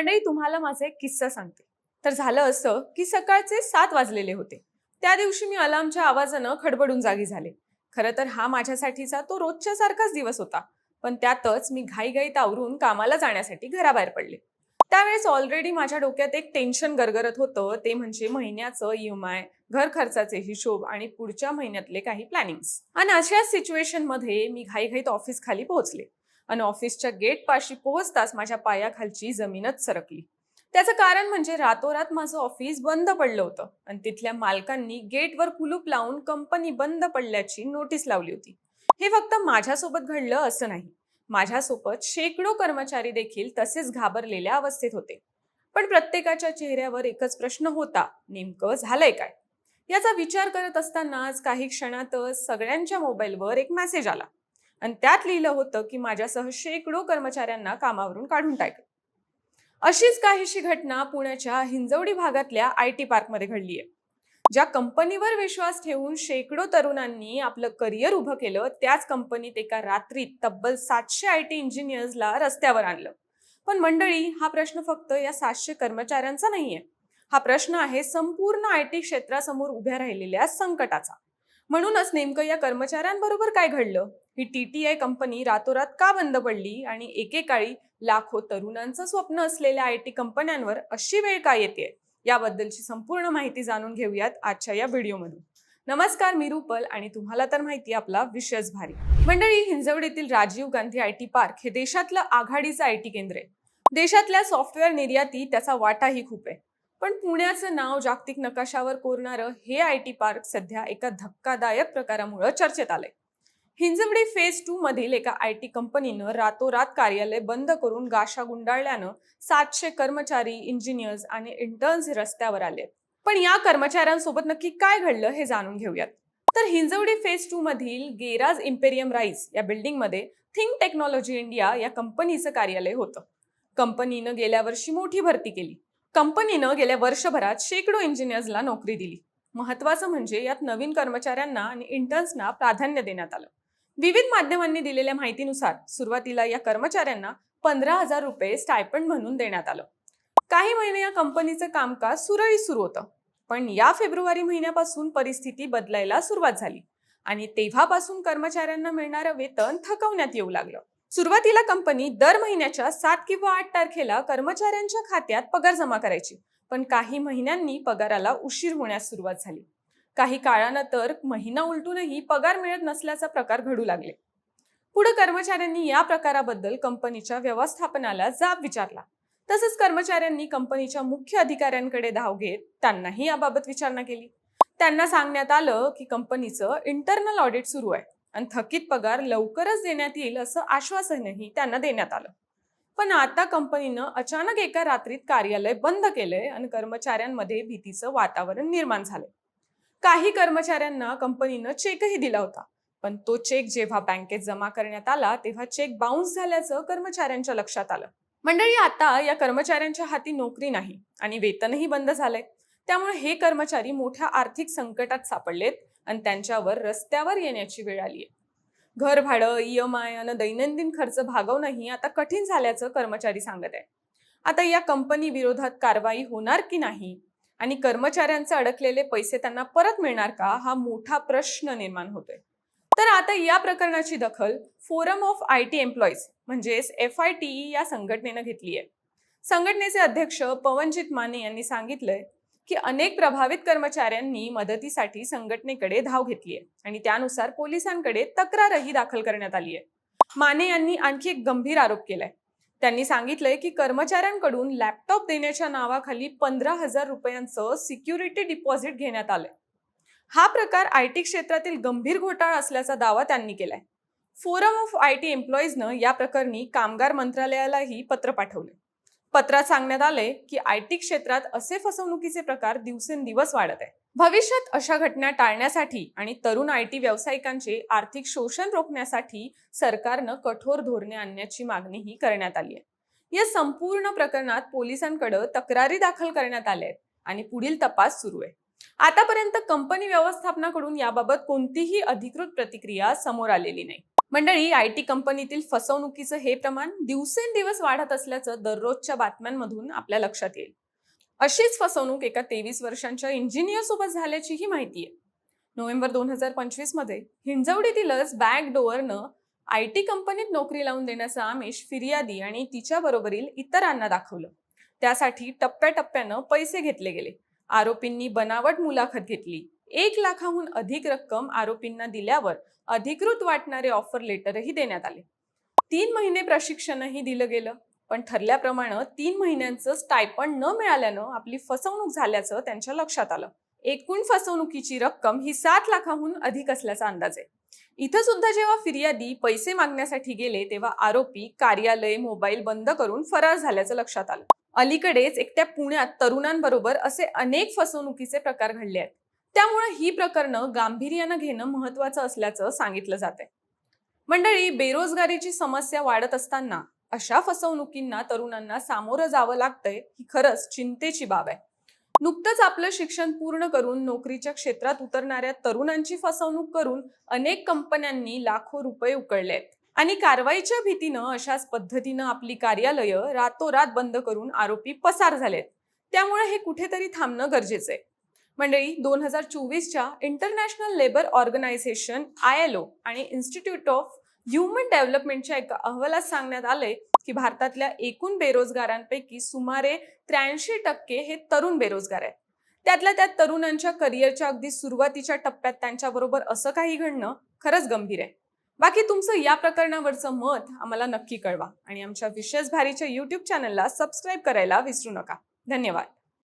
मंडळी, तुम्हाला माझा एक किस्सा सांगते. तर झालं असं की सकाळचे 7 वाजलेले होते. त्या दिवशी मी अलार्मच्या आवाजानं खडबडून जागी झाले. खरं तर हा माझ्यासाठीचा तो रोजच्या सारखाच दिवस होता. पण त्यातच मी घाईघाईत आवरून कामाला जाण्यासाठी घराबाहेर पडले. त्यावेळेस ऑलरेडी माझ्या डोक्यात एक टेन्शन गरगरत होतं, ते म्हणजे महिन्याचं EMI, घर खर्चाचे हिशोब आणि पुढच्या महिन्यातले काही प्लॅनिंग्स. आणि अशाच सिच्युएशन मध्ये मी घाईघाईत ऑफिस खाली पोहोचले आणि ऑफिसच्या गेट पाशी पोहोचताच माझ्या पायाखालची जमीनच सरकली. त्याचं कारण म्हणजे रातोरात माझं ऑफिस बंद पडलं होतं आणि तिथल्या मालकांनी गेटवर कुलूप लावून कंपनी बंद पडल्याची नोटीस लावली होती. हे फक्त माझ्यासोबत घडलं असं नाही. माझ्यासोबत शेकडो कर्मचारी देखील तसेच घाबरलेल्या अवस्थेत होते. पण प्रत्येकाच्या चेहऱ्यावर एकच प्रश्न होता, नेमकं झालंय काय? याचा विचार करत असतानाच काही क्षणातच सगळ्यांच्या मोबाईलवर एक मेसेज आला आणि त्यात लिहिलं होतं की माझ्यासह शेकडो कर्मचाऱ्यांना कामावरून काढून टाकलं. अशीच काहीशी घटना पुण्याच्या हिंजवडी भागातल्या IT पार्कमध्ये घडली आहे. ज्या कंपनीवर विश्वास ठेवून शेकडो तरुणांनी आपलं करिअर उभं केलं, त्याच कंपनीत एका रात्रीत तब्बल 700 IT इंजिनियर्सला रस्त्यावर आणलं. पण मंडळी, हा प्रश्न फक्त या 700 कर्मचाऱ्यांचा नाहीये. हा प्रश्न आहे संपूर्ण IT क्षेत्रासमोर उभ्या राहिलेल्या संकटाचा. म्हणूनच नेमकं या कर्मचाऱ्यांबरोबर काय घडलं? ही TTI कंपनी रातोरात का बंद पडली आणि एकेकाळी लाखो तरुणांचं स्वप्न असलेल्या IT कंपन्यांवर अशी वेळ का येते? याबद्दलची संपूर्ण माहिती जाणून घेऊयात आजच्या या व्हिडिओमधून. नमस्कार, मी रुपल आणि तुम्हाला तर माहिती आपला विषयच भारी. मंडळी, हिंजवडीतील राजीव गांधी IT पार्क हे देशातलं आघाडीचं IT केंद्र आहे. देशातल्या सॉफ्टवेअर निर्याती त्याचा वाटाही खूप आहे. पण पुण्याचं नाव जागतिक नकाशावर कोरणारं हे IT पार्क सध्या एका धक्कादायक प्रकारामुळे चर्चेत आलंय. हिंजवडी फेज 2 मधील एका IT कंपनीनं रातोरात कार्यालय बंद करून गाशा गुंडाळल्यानं 700 कर्मचारी, इंजिनियर्स आणि इंटर्न्स रस्त्यावर आले. पण या कर्मचाऱ्यांसोबत नक्की काय घडलं हे जाणून घेऊयात. तर हिंजवडी फेज 2 मधील गेराज इम्पेरियम राईस या बिल्डिंगमध्ये थिंक टेक्नॉलॉजी इंडिया या कंपनीचं कार्यालय होतं. कंपनीनं गेल्या वर्षी मोठी भरती केली. कंपनीनं गेल्या वर्षभरात शेकडो इंजिनियर्सला नोकरी दिली. महत्वाचं म्हणजे यात नवीन कर्मचाऱ्यांना आणि इंटर्न्सना प्राधान्य देण्यात आलं. विविध माध्यमांनी दिलेल्या माहितीनुसार सुरुवातीला या कर्मचाऱ्यांना 15,000 रुपये स्टायपंड म्हणून देण्यात आलं. काही महिने या कंपनीचं कामकाज सुरळीत सुरू होतं. पण या फेब्रुवारी महिन्यापासून परिस्थिती बदलायला सुरुवात झाली आणि तेव्हापासून कर्मचाऱ्यांना मिळणारं वेतन थकवण्यात येऊ लागलं. सुरुवातीला कंपनी दर महिन्याच्या 7 किंवा 8 तारखेला कर्मचाऱ्यांच्या खात्यात पगार जमा करायची. पण काही महिन्यांनी पगाराला उशीर होण्यास सुरुवात झाली. काही काळानं तर महिना उलटूनही पगार मिळत नसल्याचा प्रकार घडू लागले. पुढे कर्मचाऱ्यांनी या प्रकाराबद्दल कंपनीच्या व्यवस्थापनाला जाब विचारला. तसंच कर्मचाऱ्यांनी कंपनीच्या मुख्य अधिकाऱ्यांकडे धाव घेत त्यांनाही याबाबत विचारणा केली. त्यांना सांगण्यात आलं की कंपनीचं इंटरनल ऑडिट सुरू आहे आणि थकीत पगार लवकरच देण्यात येईल असं आश्वासनही त्यांना देण्यात आलं. पण आता कंपनीनं अचानक एका रात्रीत कार्यालय बंद केलंय आणि कर्मचाऱ्यांमध्ये भीतीचं वातावरण निर्माण झालंय. काही कर्मचाऱ्यांना कंपनीनं चेकही दिला होता. पण तो चेक जेव्हा बँकेत जमा करण्यात आला तेव्हा चेक बाउन्स झाल्याचं कर्मचाऱ्यांच्या लक्षात आलं. मंडळी, आता या कर्मचाऱ्यांच्या हाती नोकरी नाही आणि वेतनही बंद झालंय. त्यामुळे हे कर्मचारी मोठ्या आर्थिक संकटात सापडलेत आणि त्यांच्यावर रस्त्यावर येण्याची वेळ आलीय. घर भाडं, EMI आणि दैनंदिन खर्च भागवणंही आता कठीण झाल्याचं कर्मचारी सांगत आहे. आता या कंपनी विरोधात कारवाई होणार की नाही आणि कर्मचाऱ्यांचे अडकलेले पैसे त्यांना परत मिळणार का, हा मोठा प्रश्न निर्माण होतोय. तर आता या प्रकरणाची दखल फोरम ऑफ IT एम्प्लॉईज म्हणजेच FITE या संघटनेनं घेतली आहे. संघटनेचे अध्यक्ष पवनजित माने यांनी सांगितलंय की अनेक प्रभावित कर्मचाऱ्यांनी मदतीसाठी संघटनेकडे धाव घेतली आहे आणि त्यानुसार पोलिसांकडे तक्रारही दाखल करण्यात आली आहे. माने यांनी आणखी एक गंभीर आरोप केलाय. त्यांनी सांगितलंय की कर्मचाऱ्यांकडून लॅपटॉप देण्याच्या नावाखाली 15,000 रुपयांचं सिक्युरिटी डिपॉझिट घेण्यात आलंय. हा प्रकार IT क्षेत्रातील गंभीर घोटाळा असल्याचा दावा त्यांनी केलाय. फोरम ऑफ IT एम्प्लॉईजनं या प्रकरणी कामगार मंत्रालयालाही पत्र पाठवले. पत्रात सांगण्यात आले की IT क्षेत्रात असे फसवणुकीचे प्रकार दिवसेंदिवस वाढत आहे. भविष्यात अशा घटना टाळण्यासाठी आणि तरुण IT व्यावसायिकांचे आर्थिक शोषण रोखण्यासाठी सरकारनं कठोर धोरणे आणण्याची मागणीही करण्यात आली आहे. या संपूर्ण प्रकरणात पोलिसांकडे तक्रारी दाखल करण्यात आल्या आहेत आणि पुढील तपास सुरू आहे. आतापर्यंत कंपनी व्यवस्थापनाकडून याबाबत कोणतीही अधिकृत प्रतिक्रिया समोर आलेली नाही. मंडळी, IT कंपनीतील फसवणुकीचं हे प्रमाण दिवसेंदिवस वाढत असल्याचं दररोजच्या बातम्यांमधून आपल्या लक्षात येईल. अशीच फसवणूक एका 23 वर्षांच्या इंजिनियर सोबत झाल्याचीही माहिती आहे. नोव्हेंबर 2025 मध्ये हिंजवडीतीलच बॅकडोअरनं IT कंपनीत नोकरी लावून देण्याचं आमिष फिर्यादी आणि तिच्या बरोबरील इतरांना दाखवलं. त्यासाठी टप्प्याटप्प्यानं पैसे घेतले गेले. आरोपींनी बनावट मुलाखत घेतली. 1 लाखाहून अधिक रक्कम आरोपींना दिल्यावर अधिकृत वाटणारे ऑफर लेटरही देण्यात आले. 3 महिने प्रशिक्षणही दिलं गेलं. पण ठरल्याप्रमाणे 3 महिन्यांचं स्टायपंड न मिळाल्यानं आपली फसवणूक झाल्याचं त्यांच्या लक्षात आलं. एकूण फसवणुकीची रक्कम ही 7 लाखाहून अधिक असल्याचा अंदाज आहे. इथं सुद्धा जेव्हा फिर्यादी पैसे मागण्यासाठी गेले तेव्हा आरोपी कार्यालय, मोबाईल बंद करून फरार झाल्याचं लक्षात आलं. अलीकडेच एकट्या पुण्यात तरुणांबरोबर असे अनेक फसवणुकीचे प्रकार घडले आहेत. त्यामुळे ही प्रकरणं गांभीर्यानं घेणं महत्त्वाचं असल्याचं सांगितलं जातंय. मंडळी, बेरोजगारीची समस्या वाढत असताना अशा फसवणुकींना तरुणांना सामोरं जावं लागतंय ही खरंच चिंतेची बाब आहे. नुकतंच आपलं शिक्षण पूर्ण करून नोकरीच्या क्षेत्रात उतरणाऱ्या तरुणांची फसवणूक करून अनेक कंपन्यांनी लाखो रुपये उकळले आहेत. आणि कारवाईच्या भीतीनं अशाच पद्धतीनं आपली कार्यालयं रातोरात बंद करून आरोपी पसार झालेत. त्यामुळे हे कुठेतरी थांबणं गरजेचं आहे. मंडळी, 2024च्या इंटरनॅशनल लेबर ऑर्गनायझेशन ILO आणि इन्स्टिट्यूट ऑफ ह्युमन डेव्हलपमेंटच्या एका अहवालात सांगण्यात आले की भारतातल्या एकूण बेरोजगारांपैकी सुमारे 83% हे तरुण बेरोजगार आहेत. त्यातल्या त्यात तरुणांच्या करिअरच्या अगदी सुरुवातीच्या टप्प्यात त्यांच्याबरोबर असं काही घडणं खरंच गंभीर आहे. बाकी तुमचं या प्रकरणावरचं मत आम्हाला नक्की कळवा आणि आमच्या विशेष भारीच्या YouTube चॅनलला सबस्क्राईब करायला विसरू नका. धन्यवाद.